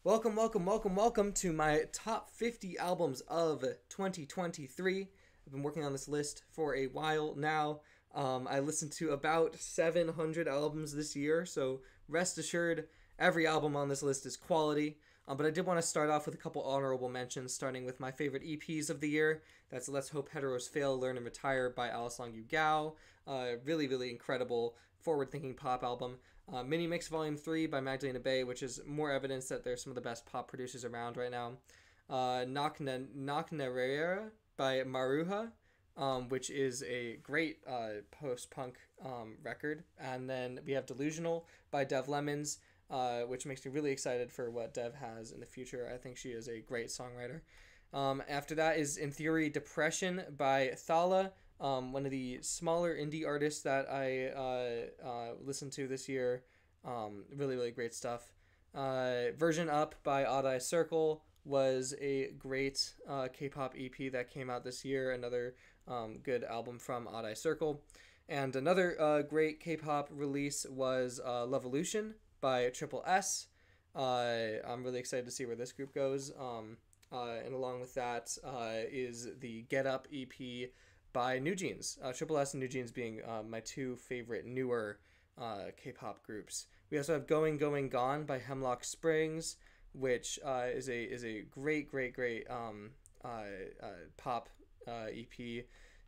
Welcome to my top 50 albums of 2023. I've been working on this list for a while now. I listened to about 700 albums this year, so rest assured every album on this list is quality. But I did want to start off with a couple honorable mentions, starting with my favorite EPs of the year. That's Let's Hope Heteros Fail, Learn and Retire by Alice Long Yu Gao. Really incredible, forward-thinking pop album. Mini Mix Volume 3 by Magdalena Bay, which is more evidence that they're some of the best pop producers around right now. Naknarera by Maruha, which is a great post-punk record. And then we have Delusional by Dev Lemons, which makes me really excited for what Dev has in the future. I think she is a great songwriter. After that is, in theory, Depression by Thala, one of the smaller indie artists that I listened to this year. Really great stuff. Version Up by Odd Eye Circle was a great K-pop EP that came out this year. Another good album from Odd Eye Circle. And another great K-pop release was Loveliest by Triple S. I'm really excited to see where this group goes. And along with that is the Get Up EP by New Jeans. Triple S and New Jeans being my two favorite newer K-pop groups. We also have Going Gone by Hemlock Springs, which is a great pop EP.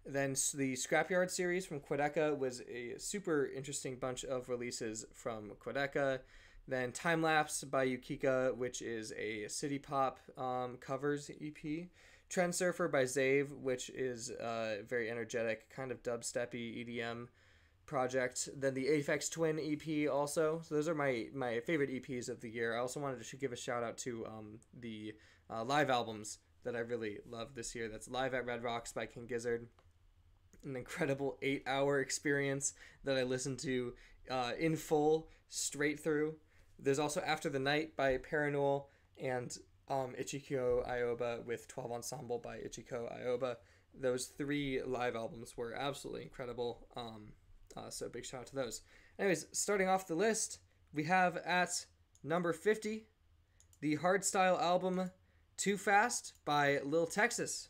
Then the Scrapyard series from Quedeca was a super interesting bunch of releases from Quedeca. Then Time Lapse by Yukika, which is a city pop covers EP. Trend Surfer by Zave, which is a very energetic, kind of dubsteppy EDM project. Then the Aphex Twin EP also. So those are my favorite EPs of the year. I also wanted to give a shout out to the live albums that I really loved this year. That's Live at Red Rocks by King Gizzard. An incredible 8-hour experience that I listened to in full, straight through. There's also After the Night by Parannoul and Ichiko Aoba with 12 Ensemble by Ichiko Aoba. Those three live albums were absolutely incredible. So big shout out to those. Anyways, starting off the list, we have at number 50 the hardstyle album Too Fast by Lil Texas.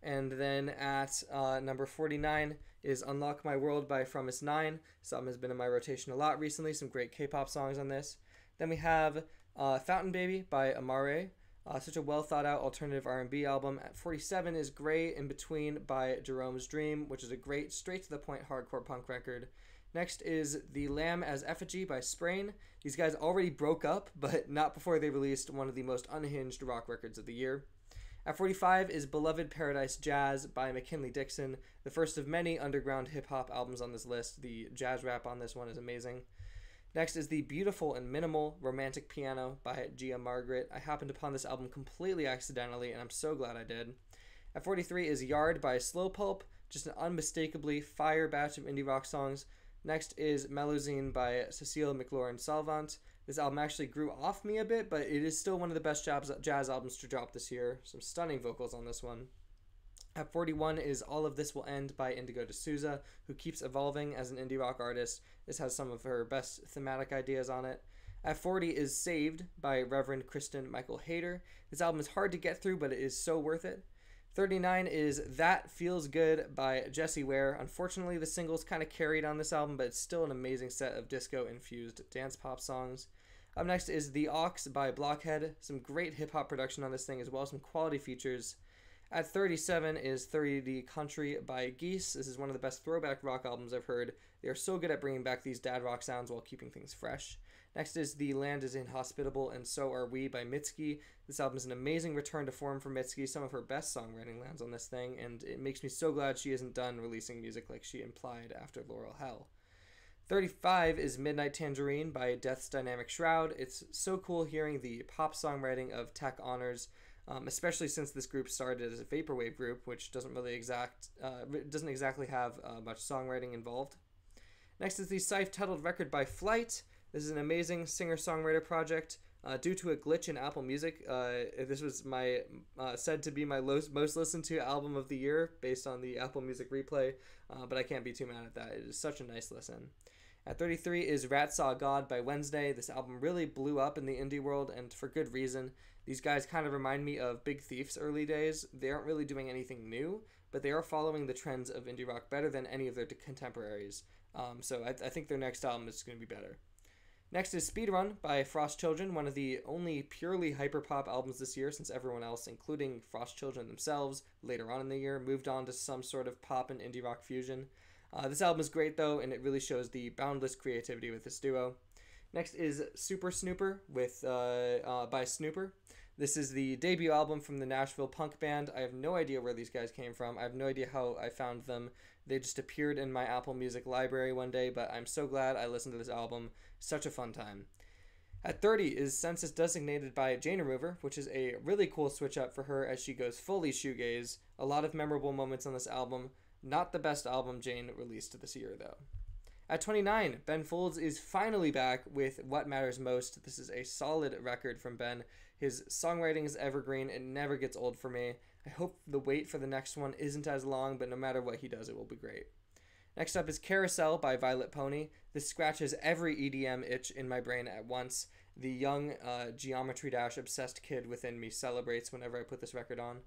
And then at number 49 is Unlock My World by Fromis9. This album has been in my rotation a lot recently. Some great K-pop songs on this. Then we have Fountain Baby by Amaarae. Such a well thought out alternative R&B album. At 47 is Gray in Between by Jerome's Dream, which is a great straight to the point hardcore punk record. Next is The Lamb as Effigy by Sprain. These guys already broke up, but not before they released one of the most unhinged rock records of the year. At 45 is Beloved Paradise Jazz by McKinley Dixon, the first of many underground hip-hop albums on this list. The jazz rap on this one is amazing. Next is The Beautiful and Minimal Romantic Piano by Gia Margaret. I happened upon this album completely accidentally, and I'm so glad I did. At 43 is Yard by Slow Pulp, just an unmistakably fire batch of indie rock songs. Next is Melusine by Cecile, McLorin, Salvant. This album actually grew off me a bit, but it is still one of the best jazz albums to drop this year. Some stunning vocals on this one. At 41 is All of This Will End by Indigo de Souza, who keeps evolving as an indie rock artist. This has some of her best thematic ideas on it. At 40 is Saved by Reverend Kristen Michael Hayter. This album is hard to get through, but it is so worth it. 39 is That Feels Good by Jessie Ware. Unfortunately, the singles kind of carried on this album, but it's still an amazing set of disco-infused dance pop songs. Up next is The Aux by Blockhead. Some great hip-hop production on this thing, as well as some quality features. At 37 is 30 Country by Geese. This is one of the best throwback rock albums I've heard. They are so good at bringing back these dad rock sounds while keeping things fresh. Next is The Land is Inhospitable and So Are We by Mitski. This album is an amazing return to form for Mitski. Some of her best songwriting lands on this thing, and it makes me so glad she isn't done releasing music like she implied after Laurel Hell. 35 is Midnight Tangerine by Death's Dynamic Shroud. It's so cool hearing the pop songwriting of Tech Honors, especially since this group started as a vaporwave group, which doesn't exactly have much songwriting involved. Next is the self-titled record by Flyte. This is an amazing singer-songwriter project. Due to a glitch in Apple Music, this was said to be my most listened to album of the year based on the Apple Music replay, but I can't be too mad at that. It is such a nice listen. At 33 is Rat Saw God by Wednesday. This album really blew up in the indie world, and for good reason. These guys kind of remind me of Big Thief's early days. They aren't really doing anything new, but they are following the trends of indie rock better than any of their contemporaries. So I think their next album is going to be better. Next is Speedrun by Frost Children, one of the only purely hyperpop albums this year, since everyone else, including Frost Children themselves, later on in the year, moved on to some sort of pop and indie rock fusion. This album is great, though, and it really shows the boundless creativity with this duo. Next is Super Snooper by Snooper. This is the debut album from the Nashville punk band. I have no idea where these guys came from. I have no idea how I found them. They just appeared in my Apple Music library one day, but I'm so glad I listened to this album. Such a fun time. At 30 is Census Designated by Jane Remover, which is a really cool switch up for her as she goes fully shoegaze. A lot of memorable moments on this album. Not the best album Jane released this year, though. At 29, Ben Folds is finally back with What Matters Most. This is a solid record from Ben. His songwriting is evergreen. It never gets old for me. I hope the wait for the next one isn't as long, but no matter what he does, it will be great. Next up is Carousel by Violet Pony. This scratches every EDM itch in my brain at once. The young Geometry Dash obsessed kid within me celebrates whenever I put this record on.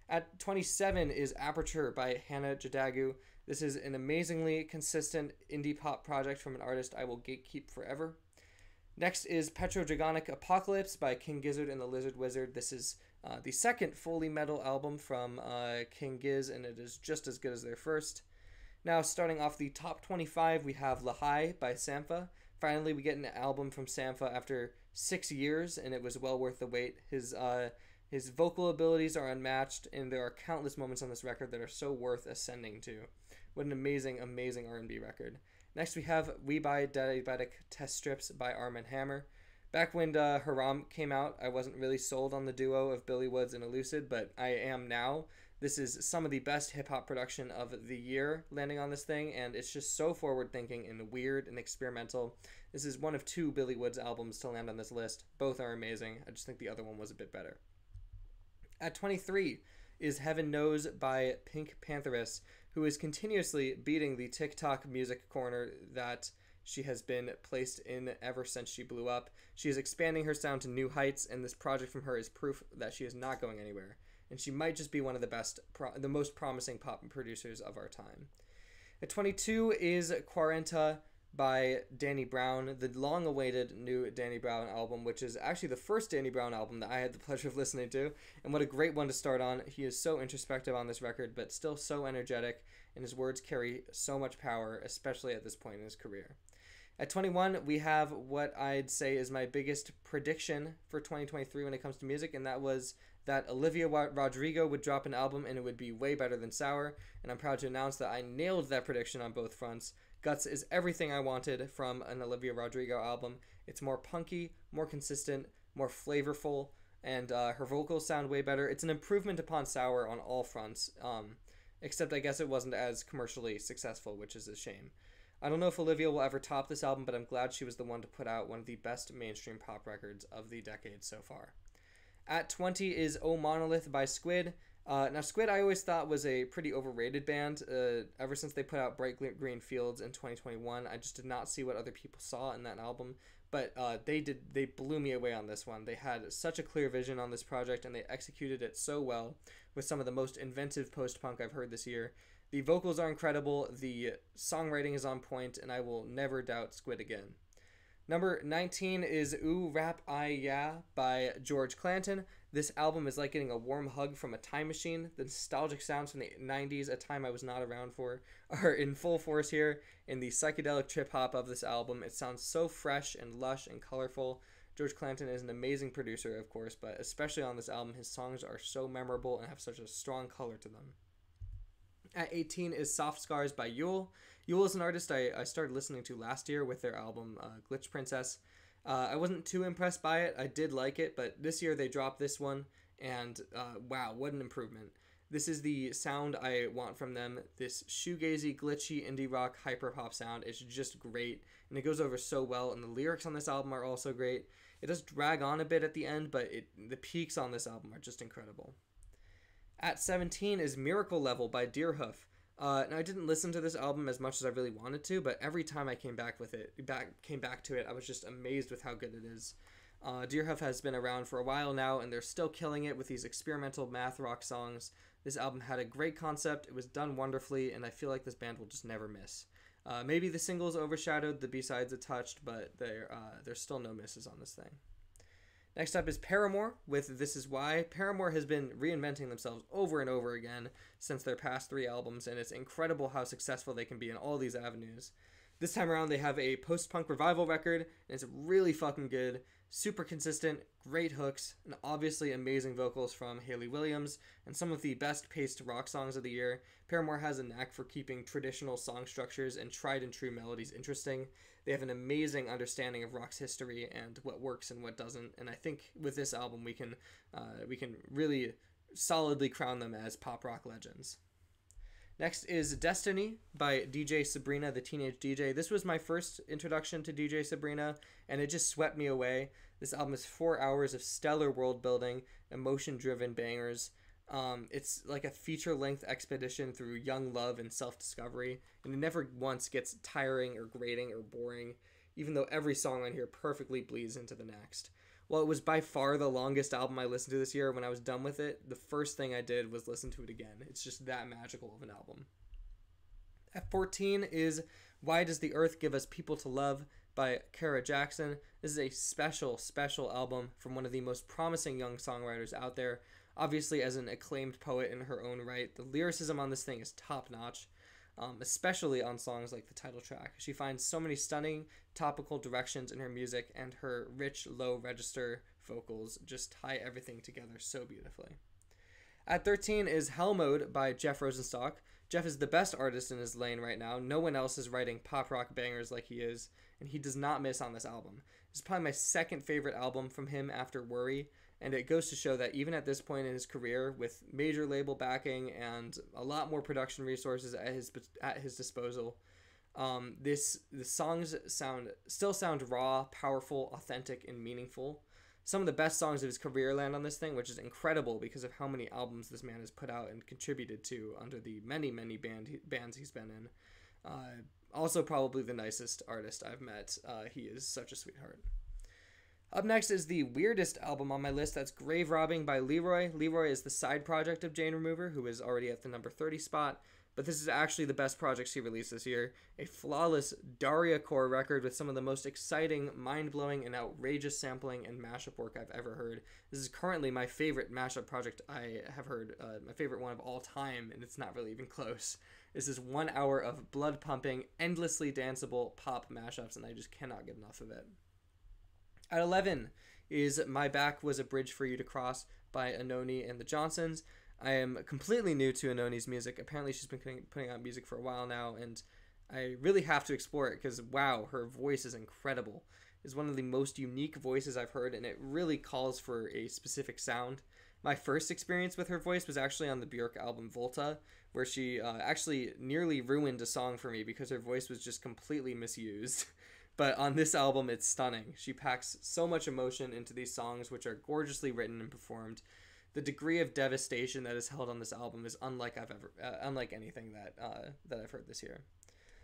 At 27 is Aperture by Hannah Jadagu. This is an amazingly consistent indie pop project from an artist I will gatekeep forever. Next is Petrodragonic Apocalypse by King Gizzard and the Lizard Wizard. This is the second fully metal album from King Giz, and it is just as good as their first. Now, starting off the top 25, we have Lahai by Sampha. Finally, we get an album from Sampha after 6 years, and it was well worth the wait. His vocal abilities are unmatched, and there are countless moments on this record that are so worth ascending to. What an amazing, amazing R&B record. Next, we have We Buy Diabetic Test Strips by Armand Hammer. Back when Haram came out, I wasn't really sold on the duo of Billy Woods and Elucid, but I am now. This is some of the best hip-hop production of the year landing on this thing, and it's just so forward-thinking and weird and experimental. This is one of 2 Billy Woods albums to land on this list. Both are amazing. I just think the other one was a bit better. At 23 is Heaven Knows by Pink Pantheress, who is continuously beating the TikTok music corner that she has been placed in ever since she blew up. She is expanding her sound to new heights, and this project from her is proof that she is not going anywhere. And she might just be one of the most promising pop producers of our time. At 22 is Quaranta by Danny Brown, the long-awaited new Danny Brown album, which is actually the first Danny Brown album that I had the pleasure of listening to, and what a great one to start on. He is so introspective on this record, but still so energetic, and his words carry so much power, especially at this point in his career. At 21, we have what I'd say is my biggest prediction for 2023 when it comes to music, and that was that Olivia Rodrigo would drop an album and it would be way better than Sour, and I'm proud to announce that I nailed that prediction on both fronts. Guts is everything I wanted from an Olivia Rodrigo album. It's more punky, more consistent, more flavorful, and her vocals sound way better. It's an improvement upon Sour on all fronts, except I guess it wasn't as commercially successful, which is a shame. I don't know if Olivia will ever top this album, but I'm glad she was the one to put out one of the best mainstream pop records of the decade so far. At 20 is Oh Monolith by Squid. Now, Squid I always thought was a pretty overrated band. Ever since they put out Bright Green Fields in 2021, I just did not see what other people saw in that album. But they blew me away on this one. They had such a clear vision on this project, and they executed it so well with some of the most inventive post-punk I've heard this year. The vocals are incredible, the songwriting is on point, and I will never doubt Squid again. Number 19 is Ooh Rap I Ya by George Clanton. This album is like getting a warm hug from a time machine. The nostalgic sounds from the 90s, a time I was not around for, are in full force here. In the psychedelic trip-hop of this album, it sounds so fresh and lush and colorful. George Clanton is an amazing producer, of course, but especially on this album, his songs are so memorable and have such a strong color to them. At 18 is Soft Scars by Yule. Yule is an artist I started listening to last year with their album Glitch Princess. I wasn't too impressed by it. I did like it, but this year they dropped this one, and wow, what an improvement. This is the sound I want from them. This shoegazy, glitchy, indie rock, hyper-pop sound is just great, and it goes over so well, and the lyrics on this album are also great. It does drag on a bit at the end, but the peaks on this album are just incredible. At 17 is Miracle Level by Deerhoof. Now I didn't listen to this album as much as I really wanted to, but every time I came back to it, I was just amazed with how good it is. Deerhoof has been around for a while now, and they're still killing it with these experimental math rock songs. This album had a great concept, it was done wonderfully, and I feel like this band will just never miss. Maybe the singles overshadowed the B-sides a touch, but there's still no misses on this thing. Next up is Paramore with This Is Why. Paramore has been reinventing themselves over and over again since their past 3 albums, and it's incredible how successful they can be in all these avenues. This time around, they have a post-punk revival record, and it's really fucking good, super consistent, great hooks, and obviously amazing vocals from Hayley Williams, and some of the best-paced rock songs of the year. Paramore has a knack for keeping traditional song structures and tried-and-true melodies interesting. They have an amazing understanding of rock's history and what works and what doesn't, and I think with this album we can really solidly crown them as pop rock legends. Next is Destiny by DJ Sabrina, the Teenage DJ. This was my first introduction to DJ Sabrina, and it just swept me away. This album is 4 hours of stellar world building, emotion-driven bangers. It's like a feature-length expedition through young love and self-discovery, and it never once gets tiring or grating or boring, even though every song on here perfectly bleeds into the next. While it was by far the longest album I listened to this year, when I was done with it, the first thing I did was listen to it again. It's just that magical of an album. At 14 is Why Does the Earth Give Us People to Love by Kara Jackson. This is a special, special album from one of the most promising young songwriters out there. Obviously, as an acclaimed poet in her own right, the lyricism on this thing is top-notch, especially on songs like the title track. She finds so many stunning topical directions in her music, and her rich, low-register vocals just tie everything together so beautifully. At 13 is Hell Mode by Jeff Rosenstock. Jeff is the best artist in his lane right now. No one else is writing pop-rock bangers like he is, and he does not miss on this album. It's probably my second favorite album from him after Worry, and it goes to show that even at this point in his career, with major label backing and a lot more production resources at his disposal, the songs still sound raw, powerful, authentic, and meaningful. Some of the best songs of his career land on this thing, which is incredible because of how many albums this man has put out and contributed to under the many, many bands he's been in. Also probably the nicest artist I've met. He is such a sweetheart. Up next is the weirdest album on my list. That's Grave Robbing by Leroy. Leroy is the side project of Jane Remover, who is already at the number 30 spot. But this is actually the best project he released this year. A flawless Daria-core record with some of the most exciting, mind-blowing, and outrageous sampling and mashup work I've ever heard. This is currently my favorite mashup project I have heard, my favorite one of all time, and it's not really even close. This is 1 hour of blood-pumping, endlessly danceable pop mashups, and I just cannot get enough of it. At 11 is My Back Was a Bridge for You to Cross by ANOHNI and the Johnsons. I am completely new to ANOHNI's music. Apparently she's been putting out music for a while now, and I really have to explore it because, wow, her voice is incredible. It's one of the most unique voices I've heard, and it really calls for a specific sound. My first experience with her voice was actually on the Björk album Volta, where she actually nearly ruined a song for me because her voice was just completely misused. But on this album, it's stunning. She packs so much emotion into these songs, which are gorgeously written and performed. The degree of devastation that is held on this album is unlike anything that I've heard this year.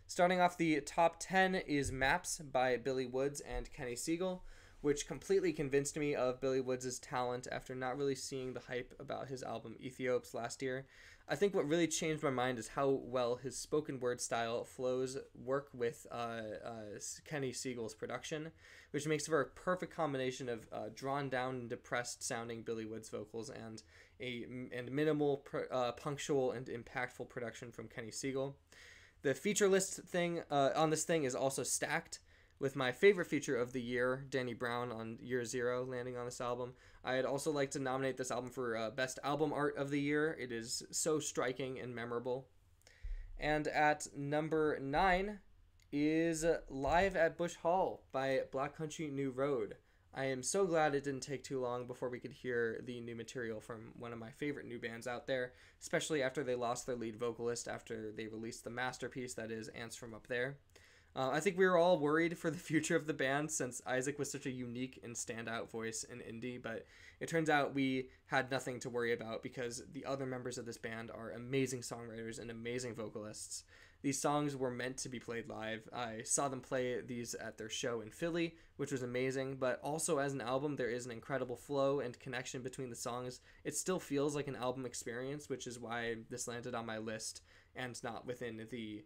Starting off the top 10 is Maps by Billy Woods and Kenny Segal, which completely convinced me of Billy Woods' talent after not really seeing the hype about his album Ethiops last year. I think what really changed my mind is how well his spoken word style work with Kenny Segal's production, which makes for a perfect combination of drawn down and depressed sounding Billy Woods vocals and minimal, punctual and impactful production from Kenny Segal. The feature list thing on this thing is also stacked, with my favorite feature of the year, Danny Brown on Year Zero, landing on this album. I'd also like to nominate this album for Best Album Art of the Year. It is so striking and memorable. And at number 9 is Live at Bush Hall by Black Country New Road. I am so glad it didn't take too long before we could hear the new material from one of my favorite new bands out there, especially after they lost their lead vocalist after they released the masterpiece that is Ants From Up There. I think we were all worried for the future of the band since Isaac was such a unique and standout voice in indie, but it turns out we had nothing to worry about because the other members of this band are amazing songwriters and amazing vocalists. These songs were meant to be played live. I saw them play these at their show in Philly, which was amazing, but also as an album, there is an incredible flow and connection between the songs. It still feels like an album experience, which is why this landed on my list and not within the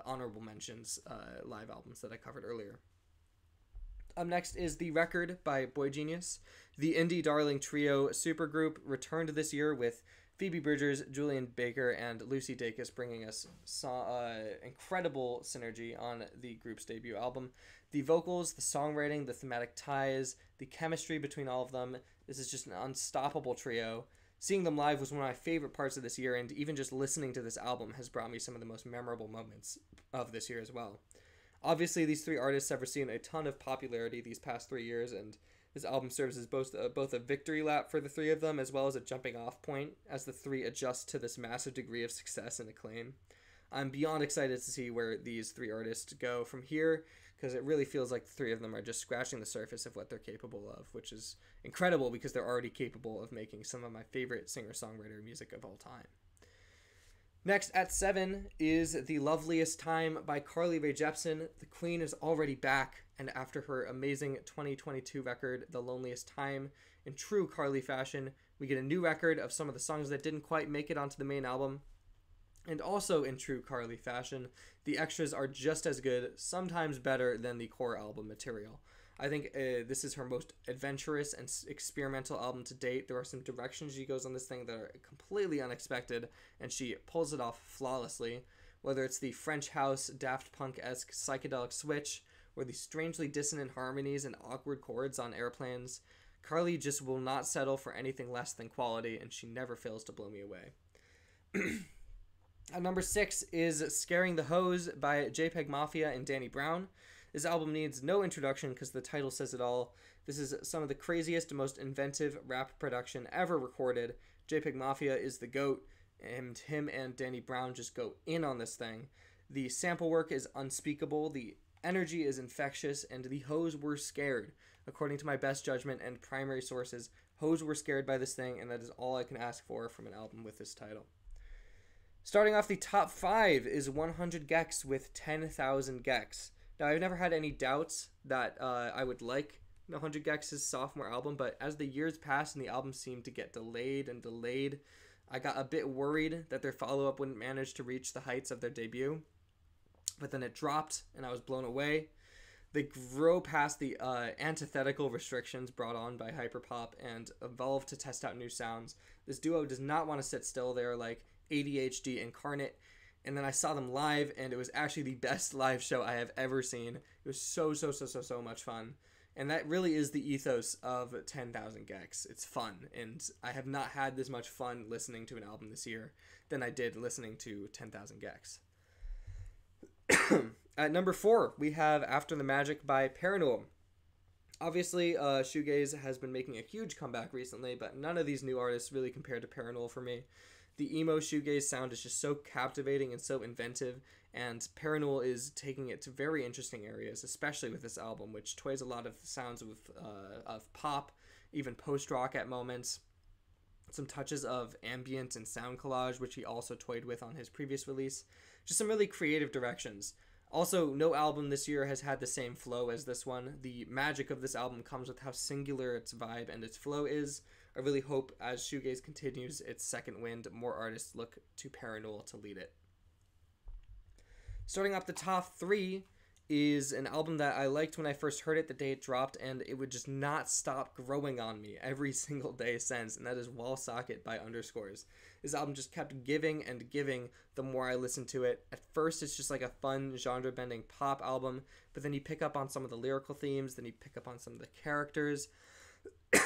honorable mentions live albums that I covered earlier. Up next is The Record by Boygenius. The indie darling trio supergroup returned this year with Phoebe Bridgers, Julian Baker, and Lucy Dacus bringing us incredible synergy on the group's debut album. The vocals, the songwriting, the thematic ties, the chemistry between all of them, this is just an unstoppable trio. Seeing them live was one of my favorite parts of this year, and even just listening to this album has brought me some of the most memorable moments of this year as well. Obviously, these three artists have received a ton of popularity these past 3 years, and this album serves as both a victory lap for the three of them as well as a jumping off point as the three adjust to this massive degree of success and acclaim. I'm beyond excited to see where these three artists go from here because it really feels like the three of them are just scratching the surface of what they're capable of, which is incredible because they're already capable of making some of my favorite singer-songwriter music of all time. Next, at 7, is The Loveliest Time by Carly Rae Jepsen. The Queen is already back, and after her amazing 2022 record, The Loneliest Time, in true Carly fashion, we get a new record of some of the songs that didn't quite make it onto the main album. And also in true Carly fashion, the extras are just as good, sometimes better than the core album material. I think this is her most adventurous and experimental album to date. There are some directions she goes on this thing that are completely unexpected, and she pulls it off flawlessly. Whether it's the French house, Daft Punk-esque psychedelic switch, or the strangely dissonant harmonies and awkward chords on Airplanes, Carly just will not settle for anything less than quality, and she never fails to blow me away. At number 6 is Scaring the Hose by JPEGMAFIA and Danny Brown. This album needs no introduction because the title says it all. This is some of the craziest and most inventive rap production ever recorded. JPEGMAFIA is the GOAT, and him and Danny Brown just go in on this thing. The sample work is unspeakable, the energy is infectious, and the Hoes were scared. According to my best judgment and primary sources, Hoes were scared by this thing, and that is all I can ask for from an album with this title. Starting off the top 5 is 100 gecs with 10,000 gecs. Now, I've never had any doubts that I would like 100 gecs' sophomore album, but as the years passed and the album seemed to get delayed and delayed, I got a bit worried that their follow-up wouldn't manage to reach the heights of their debut. But then it dropped, and I was blown away. They grow past the antithetical restrictions brought on by hyperpop and evolve to test out new sounds. This duo does not want to sit still. They are like ADHD incarnate. And then I saw them live, and it was actually the best live show I have ever seen. It was so much fun. And that really is the ethos of 10,000 gecs. It's fun, and I have not had this much fun listening to an album this year than I did listening to 10,000 gecs. At number 4, we have After the Magic by Paranormal. Obviously, shoegaze has been making a huge comeback recently, but none of these new artists really compare to Paranormal for me. The emo shoegaze sound is just so captivating and so inventive, and Paranormal is taking it to very interesting areas, especially with this album, which toys a lot of sounds of pop, even post-rock at moments, some touches of ambient and sound collage, which he also toyed with on his previous release. Just some really creative directions. Also, no album this year has had the same flow as this one. The magic of this album comes with how singular its vibe and its flow is. I really hope as shoegaze continues its second wind, more artists look to Paranormal to lead it. Starting off the top 3 is an album that I liked when I first heard it the day it dropped, and it would just not stop growing on me every single day since, and that is Wall Socket by Underscores. This album just kept giving and giving the more I listened to it. At first, it's just like a fun, genre-bending pop album, but then you pick up on some of the lyrical themes, then you pick up on some of the characters,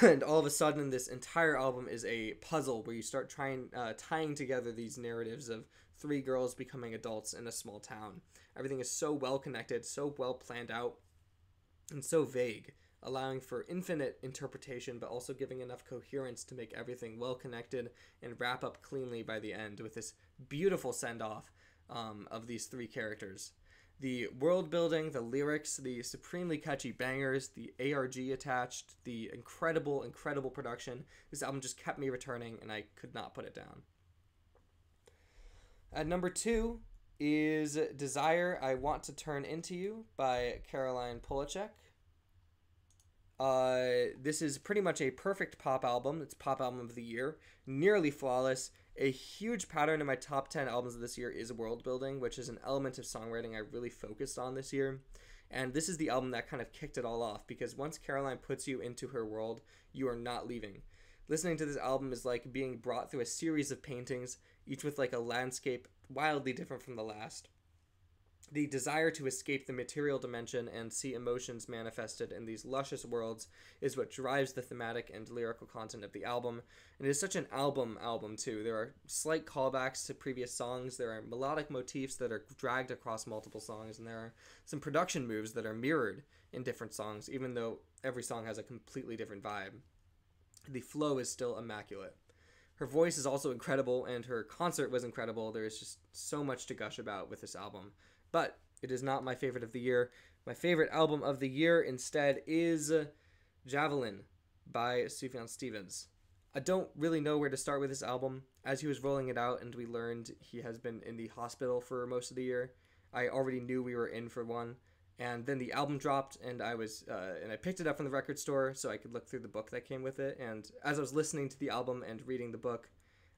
and all of a sudden, this entire album is a puzzle where you start tying together these narratives of 3 girls becoming adults in a small town. Everything is so well connected, so well planned out, and so vague, allowing for infinite interpretation, but also giving enough coherence to make everything well connected and wrap up cleanly by the end with this beautiful send-off of these 3 characters. The world building, the lyrics, the supremely catchy bangers, the ARG attached, the incredible, incredible production. This album just kept me returning, and I could not put it down. At number 2 is Desire, I Want to Turn Into You by Caroline Polachek. This is pretty much a perfect pop album. It's pop album of the year. Nearly flawless. A huge pattern in my top 10 albums of this year is world building, which is an element of songwriting I really focused on this year. And this is the album that kind of kicked it all off, because once Caroline puts you into her world, you are not leaving. Listening to this album is like being brought through a series of paintings, each with like a landscape wildly different from the last. The desire to escape the material dimension and see emotions manifested in these luscious worlds is what drives the thematic and lyrical content of the album. And it is such an album too. There are slight callbacks to previous songs, there are melodic motifs that are dragged across multiple songs, and there are some production moves that are mirrored in different songs, even though every song has a completely different vibe. The flow is still immaculate. Her voice is also incredible, and her concert was incredible. There is just so much to gush about with this album. But it is not my favorite of the year. My favorite album of the year instead is Javelin by Sufjan Stevens. I don't really know where to start with this album. As he was rolling it out and we learned he has been in the hospital for most of the year, I already knew we were in for one. And then the album dropped, and I picked it up from the record store so I could look through the book that came with it. And as I was listening to the album and reading the book,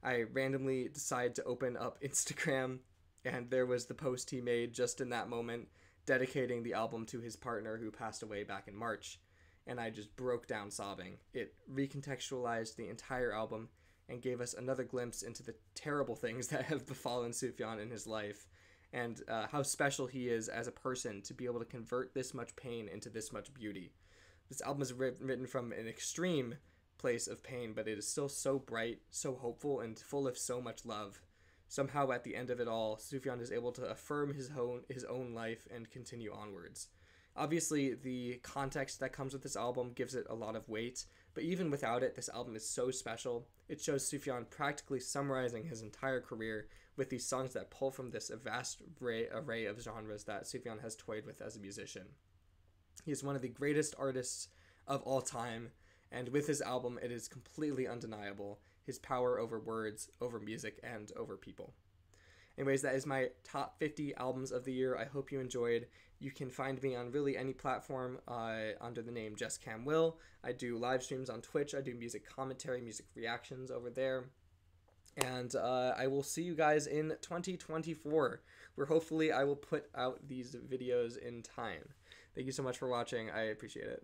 I randomly decided to open up Instagram, and there was the post he made just in that moment dedicating the album to his partner who passed away back in March. And I just broke down sobbing. It recontextualized the entire album and gave us another glimpse into the terrible things that have befallen Sufjan in his life, and how special he is as a person to be able to convert this much pain into this much beauty. This album is written from an extreme place of pain, but it is still so bright, so hopeful, and full of so much love. Somehow at the end of it all, Sufjan is able to affirm his own life and continue onwards. Obviously, the context that comes with this album gives it a lot of weight, but even without it, this album is so special. It shows Sufjan practically summarizing his entire career with these songs that pull from this vast array of genres that Sufjan has toyed with as a musician. He is one of the greatest artists of all time, and with his album, it is completely undeniable, his power over words, over music, and over people. Anyways, that is my top 50 albums of the year. I hope you enjoyed. You can find me on really any platform under the name Just Cam Will. I do live streams on Twitch. I do music commentary, music reactions over there. And I will see you guys in 2024, where hopefully I will put out these videos in time. Thank you so much for watching. I appreciate it.